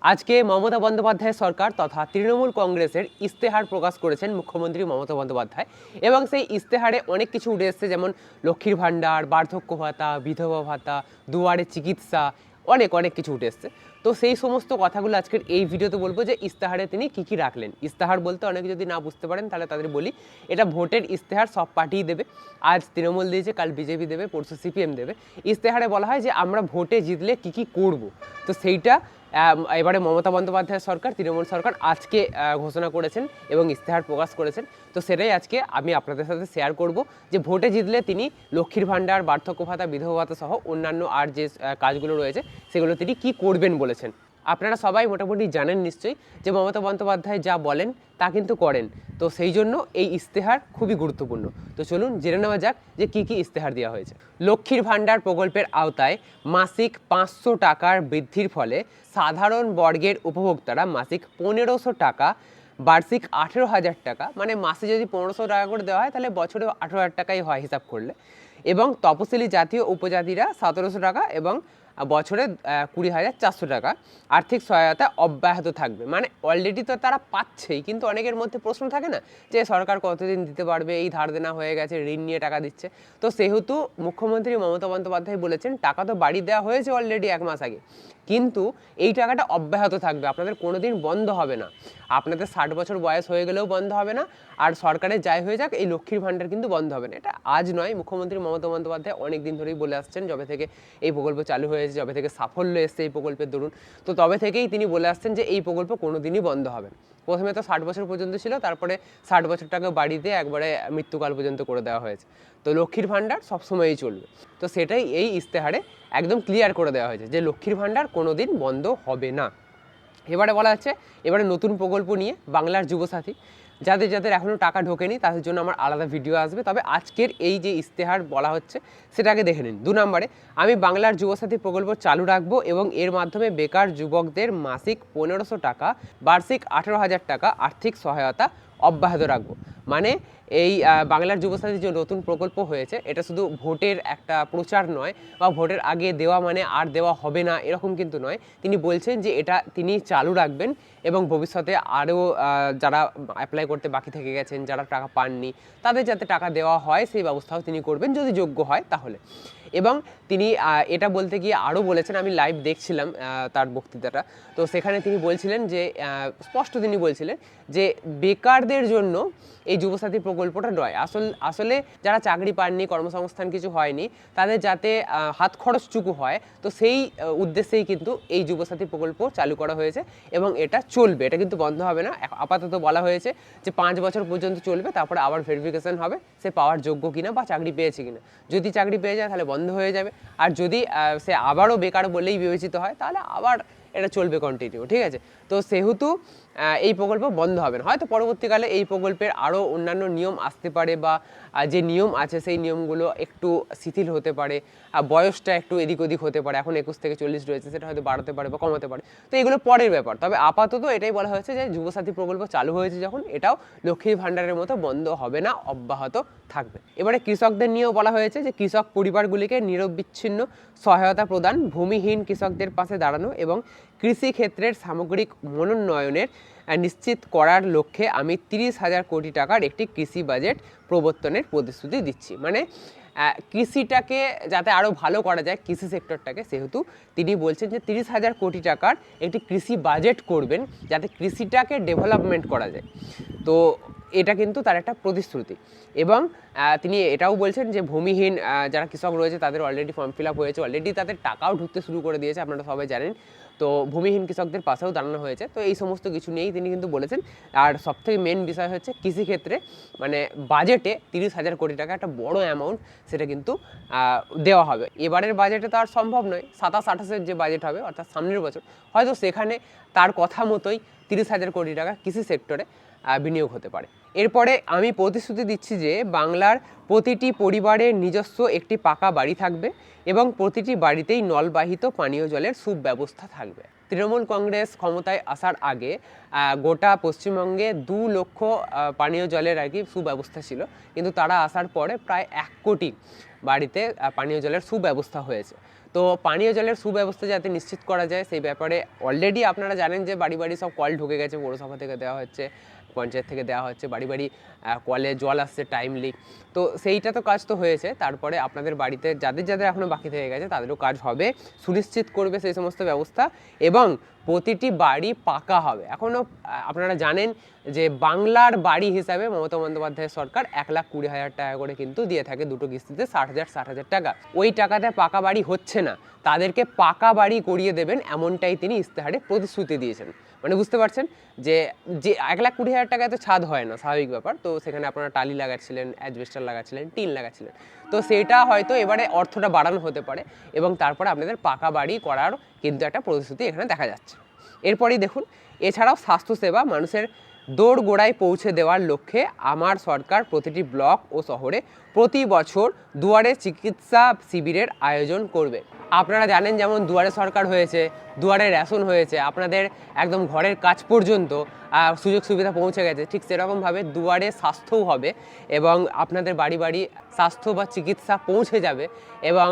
আজকে মমতা বন্দ্যোপাধ্যায় সরকার তথা তৃণমূল কংগ্রেসের ইস্তেহার প্রকাশ করেছেন মুখ্যমন্ত্রী মমতা বন্দ্যোপাধ্যায়। এবং সেই ইস্তেহারে অনেক কিছু উঠে এসছে, যেমন লক্ষ্মীর ভাণ্ডার, বার্ধক্য ভাতা, বিধবা ভাতা, দুয়ারে চিকিৎসা, অনেক অনেক কিছু উঠে এসছে। তো সেই সমস্ত কথাগুলো আজকের এই ভিডিওতে বলবো যে ইস্তেহারে তিনি কী কী রাখলেন। ইস্তেহার বলতে অনেকে যদি না বুঝতে পারেন তাহলে তাদের বলি, এটা ভোটের ইস্তেহার, সব পার্টিই দেবে। আজ তৃণমূল দিয়েছে, কাল বিজেপি দেবে, পরশু সিপিএম দেবে। ইস্তেহারে বলা হয় যে আমরা ভোটে জিতলে কী কী করবো, তো সেইটা এবারে মমতা বন্দ্যোপাধ্যায় সরকার, তৃণমূল সরকার আজকে ঘোষণা করেছেন এবং ইস্তেহার প্রকাশ করেছেন। তো সেটাই আজকে আমি আপনাদের সাথে শেয়ার করব যে ভোটে জিতলে তিনি লক্ষ্মীর ভাণ্ডার, বার্ধক্য ভাতা, বিধবা ভাতা সহ অন্যান্য আর যে কাজগুলো রয়েছে সেগুলো তিনি কী করবেন বলেছেন। আপনারা সবাই মোটামুটি জানেন নিশ্চয়ই যে মমতা বন্দ্যোপাধ্যায় যা বলেন তা কিন্তু করেন। তো সেই জন্য এই ইস্তেহার খুবই গুরুত্বপূর্ণ। তো চলুন জেনে নেওয়া যাক যে কী কী ইস্তেহার দেওয়া হয়েছে। লক্ষ্মীর ভাণ্ডার প্রকল্পের আওতায় মাসিক 500 টাকার বৃদ্ধির ফলে সাধারণ বর্গের উপভোক্তারা মাসিক 1500 টাকা, বার্ষিক 18,000 টাকা, মানে মাসে যদি 1500 টাকা করে দেওয়া হয় তাহলে বছরে 18,000 টাকাই হয় হিসাব করলে, এবং তপশিলি জাতীয় উপজাতিরা 1700 টাকা এবং বছরে 20,400 টাকা আর্থিক সহায়তা অব্যাহত থাকবে। মানে অলরেডি তো তারা পাচ্ছেই, কিন্তু অনেকের মধ্যে প্রশ্ন থাকে না যে সরকার কতদিন দিতে পারবে, এই ধার দেনা হয়ে গেছে, ঋণ নিয়ে টাকা দিচ্ছে। তো সেহেতু মুখ্যমন্ত্রী মমতা বন্দ্যোপাধ্যায় বলেছেন টাকা তো বাড়ি দেওয়া হয়েছে অলরেডি 1 মাস আগে, কিন্তু এই টাকাটা অব্যাহত থাকবে, আপনাদের কোনোদিন বন্ধ হবে না। আপনাদের 60 বছর বয়স হয়ে গেলেও বন্ধ হবে না, আর সরকারের যাই হয়ে যাক এই লক্ষ্মীর ভাণ্ডার কিন্তু বন্ধ হবে না। এটা আজ নয়, মুখ্যমন্ত্রী মমতা বন্দ্যোপাধ্যায় অনেক দিন ধরেই বলে আসছেন, যবে থেকে এই প্রকল্প চালু হয়েছে, যবে থেকে সাফল্য এসছে এই প্রকল্পের দরুন, তো তবে থেকেই তিনি বলে আসছেন যে এই প্রকল্প কোনোদিনই বন্ধ হবে না। প্রথমে তো 60 বছর পর্যন্ত ছিল, তারপরে 60 বছরটাকে বাড়িতে একবারে মৃত্যুকাল পর্যন্ত করে দেওয়া হয়েছে। তো লক্ষ্মীর ভাণ্ডার সবসময়ই চলবে। তো সেটাই এই ইস্তেহারে একদম ক্লিয়ার করে দেওয়া হয়েছে যে লক্ষ্মীর ভাণ্ডার কোনোদিন বন্ধ হবে না। এবারে বলা হচ্ছে এবারে নতুন প্রকল্প নিয়ে বাংলার যুবসাথী, যাদের যাদের এখনও টাকা ঢোকেনি তাদের জন্য আমার আলাদা ভিডিও আসবে, তবে আজকের এই যে ইস্তেহার বলা হচ্ছে সেটাকে দেখে নিন। 2 নম্বরে, আমি বাংলার যুবসাথী প্রকল্প চালু রাখবো এবং এর মাধ্যমে বেকার যুবকদের মাসিক 1500 টাকা, বার্ষিক 18,000 টাকা আর্থিক সহায়তা অব্যাহত রাখবো। মানে এই বাংলার যুবসাথী যে নতুন প্রকল্প হয়েছে, এটা শুধু ভোটের একটা প্রচার নয়, বা ভোটের আগে দেওয়া মানে আর দেওয়া হবে না এরকম কিন্তু নয়। তিনি বলছেন যে এটা তিনি চালু রাখবেন এবং ভবিষ্যতে আরও যারা অ্যাপ্লাই করতে বাকি থেকে গেছেন, যারা টাকা পাননি, তাদের যাতে টাকা দেওয়া হয় সেই ব্যবস্থাও তিনি করবেন যদি যোগ্য হয় তাহলে। এবং তিনি এটা বলতে গিয়ে আরও বলেছেন, আমি লাইভ দেখছিলাম তার বক্তৃতাটা, তো সেখানে তিনি বলছিলেন যে স্পষ্ট তিনি বলছিলেন যে বেকারদের জন্য এই যুবসাথী প্রকল্পটা নয়, আসলে যারা চাকরি পাননি, কর্মসংস্থান কিছু হয়নি, তাদের যাতে হাত খরচটুকু হয়, তো সেই উদ্দেশ্যেই কিন্তু এই যুবসাথী প্রকল্প চালু করা হয়েছে এবং এটা চলবে, এটা কিন্তু বন্ধ হবে না। আপাতত বলা হয়েছে যে 5 বছর পর্যন্ত চলবে, তারপরে আবার ভেরিফিকেশন হবে সে পাওয়ার যোগ্য কিনা বা চাকরি পেয়েছে কিনা। যদি চাকরি পেয়ে যায় তাহলে বন্ধ হয়ে যাবে, আর যদি সে আবারও বেকার বলেই বিবেচিত হয় তাহলে আবার এটা চলবে কন্টিনিউ, ঠিক আছে। তো সেহেতু এই প্রকল্প বন্ধ হবে না। হয়তো পরবর্তীকালে এই প্রকল্পের আরও অন্যান্য নিয়ম আসতে পারে, বা যে নিয়ম আছে সেই নিয়মগুলো একটু শিথিল হতে পারে, বয়সটা একটু এদিক ওদিক হতে পারে, এখন 21 থেকে 40 রয়েছে, সেটা হয়তো বাড়াতে পারে বা কমাতে পারে, তো এগুলো পরের ব্যাপার। তবে আপাতত এটাই বলা হয়েছে যে যুবসাথী প্রকল্প চালু হয়েছে যখন, এটাও লক্ষ্মীর ভাণ্ডারের মতো বন্ধ হবে না, অব্যাহত থাকবে। এবারে কৃষকদের নিয়েও বলা হয়েছে যে কৃষক পরিবারগুলিকে নিরবিচ্ছিন্ন সহায়তা প্রদান, ভূমিহীন কৃষকদের পাশে দাঁড়ানো এবং কৃষি ক্ষেত্রের সামগ্রিক মনোন্নয়নের নিশ্চিত করার লক্ষ্যে আমি 30,000 কোটি টাকার একটি কৃষি বাজেট প্রবর্তনের প্রতিশ্রুতি দিচ্ছি। মানে কৃষিটাকে যাতে আরও ভালো করা যায়, কৃষি সেক্টরটাকে, সেহেতু তিনি বলছেন যে 30,000 কোটি টাকার একটি কৃষি বাজেট করবেন যাতে কৃষিটাকে ডেভেলপমেন্ট করা যায়। তো এটা কিন্তু তার একটা প্রতিশ্রুতি। এবং তিনি এটাও বলছেন যে ভূমিহীন যারা কৃষক রয়েছে তাদের অলরেডি ফর্ম ফিল আপ হয়েছে, অলরেডি তাদের টাকাও ঢুকতে শুরু করে দিয়েছে, আপনারা সবাই জানেন। তো ভূমিহীন কৃষকদের পাশেও দাঁড়ানো হয়েছে। তো এই সমস্ত কিছু নিয়েই তিনি কিন্তু বলেছেন। আর সবথেকে মেন বিষয় হচ্ছে কৃষিক্ষেত্রে মানে বাজেটে 30,000 কোটি টাকা একটা বড় অ্যামাউন্ট, সেটা কিন্তু দেওয়া হবে। এবারের বাজেটে তো আর সম্ভব নয়, 27-28-এর যে বাজেট হবে অর্থাৎ সামনের বছর, হয়তো সেখানে তার কথা মতোই 30,000 কোটি টাকা কৃষি সেক্টরে বিনিয়োগ হতে পারে। এরপরে আমি প্রতিশ্রুতি দিচ্ছি যে বাংলার প্রতিটি পরিবারের নিজস্ব একটি পাকা বাড়ি থাকবে এবং প্রতিটি বাড়িতেই নলবাহিত পানীয় জলের সুব্যবস্থা থাকবে। তৃণমূল কংগ্রেস ক্ষমতায় আসার আগে গোটা পশ্চিমবঙ্গে 2 লক্ষ পানীয় জলের আর কি সুব্যবস্থা ছিল, কিন্তু তারা আসার পরে প্রায় 1 কোটি বাড়িতে পানীয় জলের সুব্যবস্থা হয়েছে। তো পানীয় জলের সুব্যবস্থা যাতে নিশ্চিত করা যায় সেই ব্যাপারে অলরেডি আপনারা জানেন যে বাড়ি বাড়ি সব কল ঢুকে গেছে, পৌরসভা থেকে দেওয়া হচ্ছে, পঞ্চায়েত থেকে দেওয়া হচ্ছে, বাড়ি বাড়ি কলে জল আসছে টাইমলি। তো সেইটা তো কাজ তো হয়েছে, তারপরে আপনাদের বাড়িতে যাদের যাদের এখনও বাকি থেকে গেছে তাদেরও কাজ হবে, সুনিশ্চিত করবে সেই সমস্ত ব্যবস্থা, এবং প্রতিটি বাড়ি পাকা হবে। এখনও আপনারা জানেন যে বাংলার বাড়ি হিসাবে মমতা বন্দ্যোপাধ্যায়ের সরকার 1,20,000 টাকা করে কিন্তু দিয়ে থাকে, দুটো কিস্তিতে 60,000 টাকা। ওই টাকাতে পাকা বাড়ি হচ্ছে না, তাদেরকে পাকা বাড়ি করিয়ে দেবেন এমনটাই তিনি ইস্তেহারে প্রতিশ্রুতি দিয়েছেন। মানে বুঝতে পারছেন যে 1,20,000 টাকায় তো ছাদ হয় না, স্বাভাবিক ব্যাপার। তো সেখানে আপনারা টালি লাগাচ্ছিলেন, অ্যাজবেস্টার লাগাচ্ছিলেন, টিন লাগাচ্ছিলেন, তো সেটা হয়তো এবারে অর্থটা বাড়ানো হতে পারে এবং তারপরে আপনাদের পাকা বাড়ি করার কিন্তু একটা প্রতিশ্রুতি এখানে দেখা যাচ্ছে। এরপরেই দেখুন, এছাড়াও স্বাস্থ্যসেবা মানুষের দোরগোড়ায় পৌঁছে দেওয়ার লক্ষ্যে আমার সরকার প্রতিটি ব্লক ও শহরে প্রতি বছর দুয়ারে চিকিৎসা শিবিরের আয়োজন করবে। আপনারা জানেন যেমন দুয়ারে সরকার হয়েছে, দুয়ারে রেশন হয়েছে, আপনাদের একদম ঘরের কাছ পর্যন্ত সুযোগ সুবিধা পৌঁছে গেছে, ঠিক সেরকমভাবে দুয়ারে স্বাস্থ্যও হবে এবং আপনাদের বাড়ি বাড়ি স্বাস্থ্য বা চিকিৎসা পৌঁছে যাবে। এবং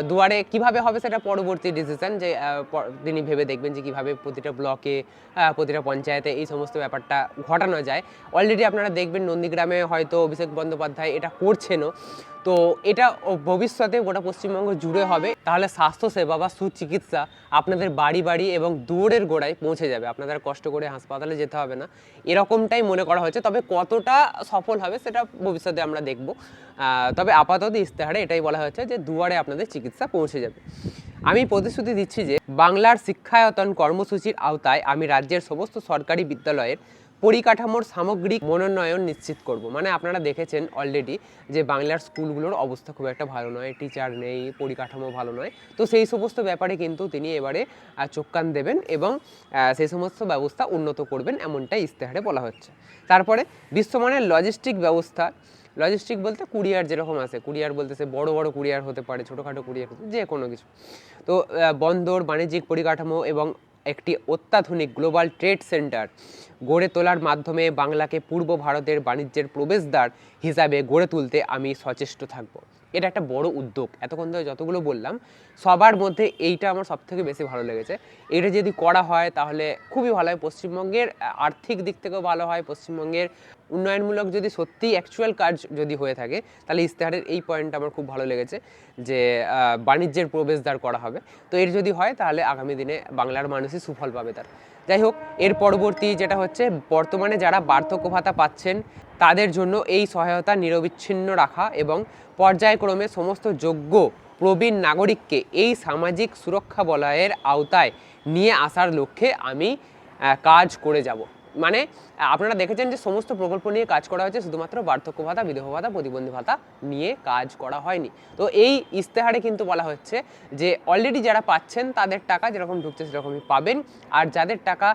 দুয়ারে কিভাবে হবে সেটা পরবর্তী ডিসিশন, যে তিনি ভেবে দেখবেন যে কীভাবে প্রতিটা ব্লকে, প্রতিটা পঞ্চায়েতে এই সমস্ত ব্যাপারটা ঘটানো যায়। অলরেডি আপনারা দেখবেন নন্দীগ্রামে হয়তো অভিষেক বন্দ্যোপাধ্যায় এটা করছেনও, তো এটা ভবিষ্যতে গোটা পশ্চিমবঙ্গ জুড়ে হবে। তাহলে স্বাস্থ্যসেবা বা সুচিকিৎসা আপনাদের বাড়ি বাড়ি এবং দূরের গোড়ায় পৌঁছে যাবে, আপনাদের কষ্ট করে হাসপাতালে যেতে হবে না, এরকমটাই মনে করা হয়েছে। তবে কতটা সফল হবে সেটা ভবিষ্যতে আমরা দেখব। তবে আপাতত ইস্তেহারে এটাই বলা হয়েছে যে দুয়ারে আপনাদের চিকিৎসা পৌঁছে যাবে। আমি প্রতিশ্রুতি দিচ্ছি যে বাংলার শিক্ষায়তন কর্মসূচির আওতায় আমি রাজ্যের সমস্ত সরকারি বিদ্যালয়ের পরিকাঠামোর সামগ্রিক মনোন্নয়ন নিশ্চিত করব। মানে আপনারা দেখেছেন অলরেডি যে বাংলার স্কুলগুলোর অবস্থা খুব একটা ভালো নয়, টিচার নেই, পরিকাঠামো ভালো নয়। তো সেই সমস্ত ব্যাপারে কিন্তু তিনি এবারে চোখ কান দেবেন এবং সেই সমস্ত ব্যবস্থা উন্নত করবেন, এমনটাই ইস্তেহারে বলা হচ্ছে। তারপরে বিশ্বমানের লজিস্টিক ব্যবস্থা, লজিস্টিক বলতে কুরিয়ার যেরকম আছে, কুরিয়ার বলতে সে বড় বড় কুরিয়ার হতে পারে, ছোটোখাটো কুরিয়ার হতে, যে কোনো কিছু। তো বন্দর, বাণিজ্যিক পরিকাঠামো এবং একটি অত্যাধুনিক গ্লোবাল ট্রেড সেন্টার গড়ে তোলার মাধ্যমে বাংলাকে পূর্ব ভারতের বাণিজ্যের প্রবেশদ্বার হিসাবে গড়ে তুলতে আমি সচেষ্ট থাকব। এটা একটা বড় উদ্যোগ। এতক্ষণ ধরে যতগুলো বললাম সবার মধ্যে এইটা আমার সবথেকে বেশি ভালো লেগেছে। এটা যদি করা হয় তাহলে খুবই ভালো হয়, পশ্চিমবঙ্গের আর্থিক দিক থেকেও ভালো হয়, পশ্চিমবঙ্গের উন্নয়নমূলক যদি সত্যিই অ্যাকচুয়াল কাজ যদি হয়ে থাকে তাহলে ইস্তেহারের এই পয়েন্টটা আমার খুব ভালো লেগেছে যে বাণিজ্যের প্রবেশদ্বার করা হবে। তো এর যদি হয় তাহলে আগামী দিনে বাংলার মানুষই সুফল পাবে তার। যাই হোক, এর পরবর্তী যেটা হচ্ছে, বর্তমানে যারা বার্ধক্য ভাতা পাচ্ছেন তাদের জন্য এই সহায়তা নিরবিচ্ছিন্ন রাখা এবং পর্যায়ক্রমে সমস্ত যোগ্য প্রবীণ নাগরিককে এই সামাজিক সুরক্ষা বলয়ের আওতায় নিয়ে আসার লক্ষ্যে আমি কাজ করে যাব। মানে আপনারা দেখেছেন যে সমস্ত প্রকল্প নিয়ে কাজ করা হয়েছে, শুধুমাত্র বার্ধক্য ভাতা, বিধবা ভাতা, প্রতিবন্ধী ভাতা নিয়ে কাজ করা হয়নি। তো এই ইস্তেহারে কিন্তু বলা হচ্ছে যে অলরেডি যারা পাচ্ছেন তাদের টাকা যেরকম ঢুকছে সেরকমই পাবেন, আর যাদের টাকা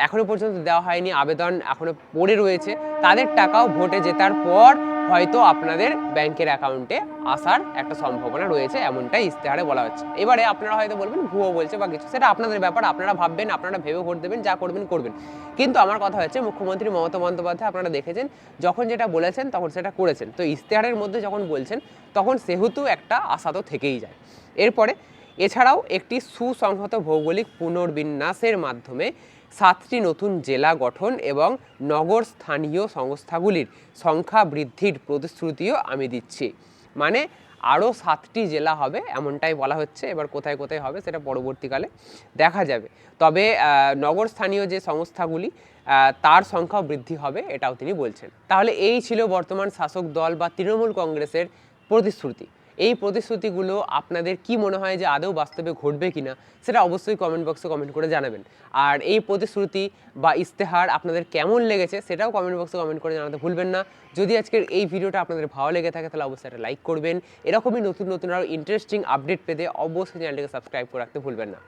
এখনো পর্যন্ত দেওয়া হয়নি, আবেদন এখনো পড়ে রয়েছে, তাদের টাকাও ভোটে জেতার পর হয়তো আপনাদের ব্যাংকের অ্যাকাউন্টে আসার একটা সম্ভাবনা রয়েছে, এমনটাই ইস্তেহারে বলা হচ্ছে। এবারে আপনারা হয়তো বলবেন ভুয়ো বলছে বা কিছু, সেটা আপনাদের ব্যাপার, আপনারা ভাববেন, আপনারা ভেবে ভোট দেবেন, যা করবেন করবেন। কিন্তু আমার কথা হচ্ছে মুখ্যমন্ত্রী মমতা বন্দ্যোপাধ্যায় আপনারা দেখেছেন যখন যেটা বলেছেন তখন সেটা করেছেন। তো ইস্তেহারের মধ্যে যখন বলছেন তখন সেহেতু একটা আশা তো থেকেই যায়। এরপরে এছাড়াও একটি সুসংহত ভৌগোলিক পুনর্বিন্যাসের মাধ্যমে 7টি নতুন জেলা গঠন এবং নগর স্থানীয় সংস্থাগুলির সংখ্যা বৃদ্ধির প্রতিশ্রুতিও আমি দিচ্ছি। মানে আরও 7টি জেলা হবে এমনটাই বলা হচ্ছে। এবার কোথায় কোথায় হবে সেটা পরবর্তীকালে দেখা যাবে। তবে নগর স্থানীয় যে সংস্থাগুলি তার সংখ্যাও বৃদ্ধি হবে, এটাও তিনি বলছেন। তাহলে এই ছিল বর্তমান শাসক দল বা তৃণমূল কংগ্রেসের প্রতিশ্রুতি। এই প্রতিশ্রুতিগুলো আপনাদের কি মনে হয় যে আদৌ বাস্তবে ঘটবে কিনা সেটা অবশ্যই কমেন্ট বক্সে কমেন্ট করে জানাবেন। আর এই প্রতিশ্রুতি বা ইস্তেহার আপনাদের কেমন লেগেছে সেটাও কমেন্ট বক্সে কমেন্ট করে জানাতে ভুলবেন না। যদি আজকের এই ভিডিওটা আপনাদের ভালো লেগে থাকে তাহলে অবশ্যই একটা লাইক করবেন। এরকমই নতুন নতুন আরও ইন্টারেস্টিং আপডেট পেতে অবশ্যই চ্যানেলটিকে সাবস্ক্রাইব করে রাখতে ভুলবেন না।